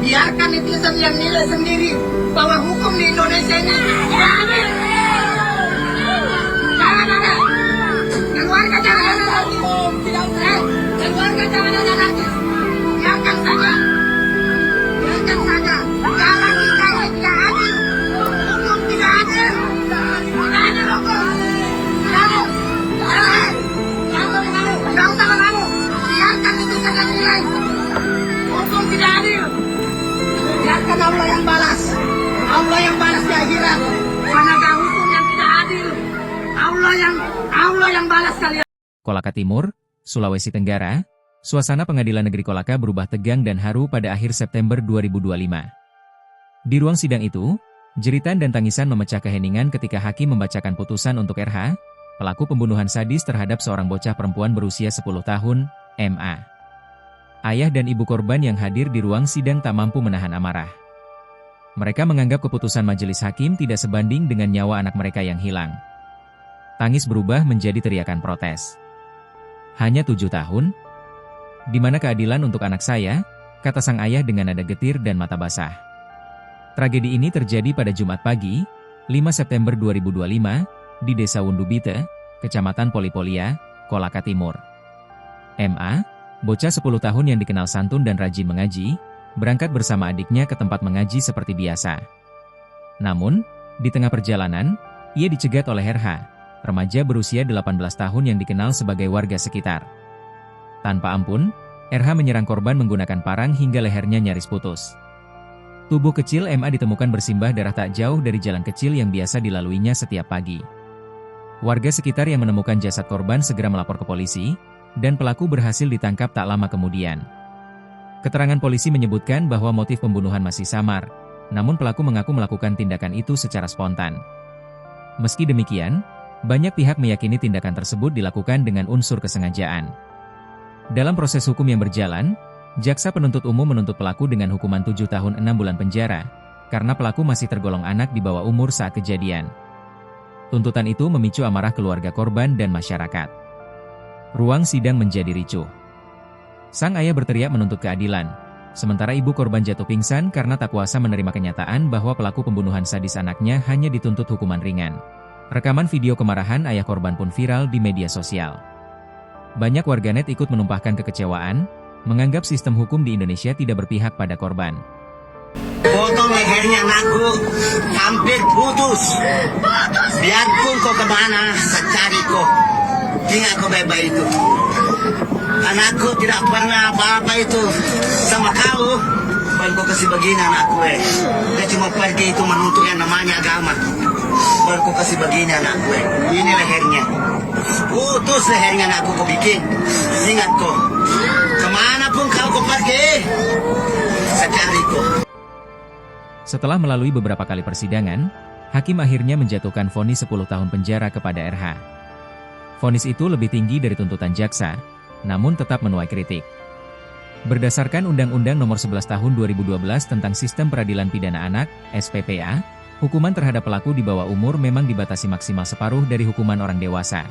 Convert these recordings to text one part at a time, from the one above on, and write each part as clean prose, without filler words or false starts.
Biarkan netizen yang nilai sendiri bahwa hukum di Indonesia ini tidak adil. Jangan ada. Keluarga jangan ada lagi. Keluarga jangan ada lagi. Biarkan saja. Biarkan saja. Jalan kita ini tidak adil. Hukum tidak adil. Tidak adil hukum. Jangan. Tidak usah mengamu. Biarkan netizen yang nilai. Hukum tidak adil. Biarkan Allah yang balas. Allah yang balas di akhirat. Penegak hukum yang tidak adil. Allah yang balas kalian. Kolaka Timur, Sulawesi Tenggara, suasana pengadilan negeri Kolaka berubah tegang dan haru pada akhir September 2025. Di ruang sidang itu, jeritan dan tangisan memecah keheningan ketika hakim membacakan putusan untuk RH, pelaku pembunuhan sadis terhadap seorang bocah perempuan berusia 10 tahun, MA. Ayah dan ibu korban yang hadir di ruang sidang tak mampu menahan amarah. Mereka menganggap keputusan majelis hakim tidak sebanding dengan nyawa anak mereka yang hilang. Tangis berubah menjadi teriakan protes. Hanya 7 tahun? Di mana keadilan untuk anak saya? Kata sang ayah dengan nada getir dan mata basah. Tragedi ini terjadi pada Jumat pagi, 5 September 2025, di Desa Wundubite, Kecamatan Polipolia, Kolaka Timur. MA, bocah 10 tahun yang dikenal santun dan rajin mengaji, berangkat bersama adiknya ke tempat mengaji seperti biasa. Namun, di tengah perjalanan, ia dicegat oleh RH, remaja berusia 18 tahun yang dikenal sebagai warga sekitar. Tanpa ampun, RH menyerang korban menggunakan parang hingga lehernya nyaris putus. Tubuh kecil MA ditemukan bersimbah darah tak jauh dari jalan kecil yang biasa dilaluinya setiap pagi. Warga sekitar yang menemukan jasad korban segera melapor ke polisi, dan pelaku berhasil ditangkap tak lama kemudian. Keterangan polisi menyebutkan bahwa motif pembunuhan masih samar, namun pelaku mengaku melakukan tindakan itu secara spontan. Meski demikian, banyak pihak meyakini tindakan tersebut dilakukan dengan unsur kesengajaan. Dalam proses hukum yang berjalan, jaksa penuntut umum menuntut pelaku dengan hukuman 7 tahun 6 bulan penjara, karena pelaku masih tergolong anak di bawah umur saat kejadian. Tuntutan itu memicu amarah keluarga korban dan masyarakat. Ruang sidang menjadi ricuh. Sang ayah berteriak menuntut keadilan, sementara ibu korban jatuh pingsan karena tak kuasa menerima kenyataan bahwa pelaku pembunuhan sadis anaknya hanya dituntut hukuman ringan. Rekaman video kemarahan ayah korban pun viral di media sosial. Banyak warganet ikut menumpahkan kekecewaan, menganggap sistem hukum di Indonesia tidak berpihak pada korban. Potong lehernya anakku, hampir putus. Biarpun kau kemana, saya cari kau. Ingat kau baik-baik itu. Anakku tidak pernah apa-apa itu sama kau. Baru kau kasih begini anakku. Dia cuma pergi itu menuntut yang namanya agama. Baru kau kasih begini anakku. Ini lehernya. Putus lehernya anakku kau bikin. Ingat kau. Kemanapun kau pergi, saya cari kau. Setelah melalui beberapa kali persidangan, hakim akhirnya menjatuhkan vonis 10 tahun penjara kepada RH. Vonis itu lebih tinggi dari tuntutan jaksa, namun tetap menuai kritik. Berdasarkan Undang-Undang Nomor 11 Tahun 2012 tentang Sistem Peradilan Pidana Anak, SPPA, hukuman terhadap pelaku di bawah umur memang dibatasi maksimal separuh dari hukuman orang dewasa.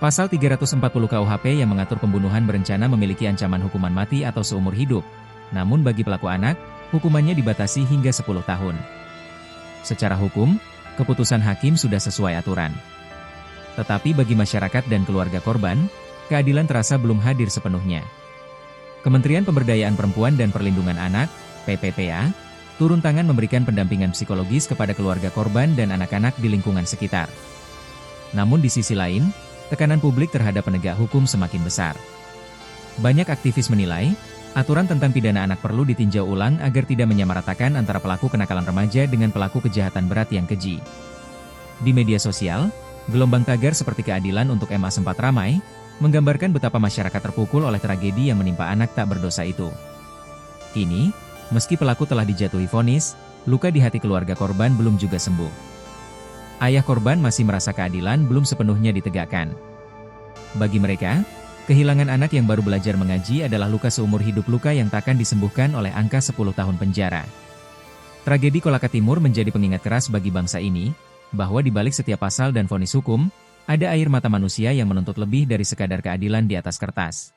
Pasal 340 KUHP yang mengatur pembunuhan berencana memiliki ancaman hukuman mati atau seumur hidup, namun bagi pelaku anak, hukumannya dibatasi hingga 10 tahun. Secara hukum, keputusan hakim sudah sesuai aturan. Tetapi bagi masyarakat dan keluarga korban, keadilan terasa belum hadir sepenuhnya. Kementerian Pemberdayaan Perempuan dan Perlindungan Anak, PPPA, turun tangan memberikan pendampingan psikologis kepada keluarga korban dan anak-anak di lingkungan sekitar. Namun di sisi lain, tekanan publik terhadap penegak hukum semakin besar. Banyak aktivis menilai, aturan tentang pidana anak perlu ditinjau ulang agar tidak menyamaratakan antara pelaku kenakalan remaja dengan pelaku kejahatan berat yang keji. Di media sosial, gelombang tagar seperti keadilan untuk MA sempat ramai, menggambarkan betapa masyarakat terpukul oleh tragedi yang menimpa anak tak berdosa itu. Kini, meski pelaku telah dijatuhi vonis, luka di hati keluarga korban belum juga sembuh. Ayah korban masih merasa keadilan belum sepenuhnya ditegakkan. Bagi mereka, kehilangan anak yang baru belajar mengaji adalah luka seumur hidup, luka yang takkan disembuhkan oleh angka 10 tahun penjara. Tragedi Kolaka Timur menjadi pengingat keras bagi bangsa ini, bahwa di balik setiap pasal dan vonis hukum, ada air mata manusia yang menuntut lebih dari sekadar keadilan di atas kertas.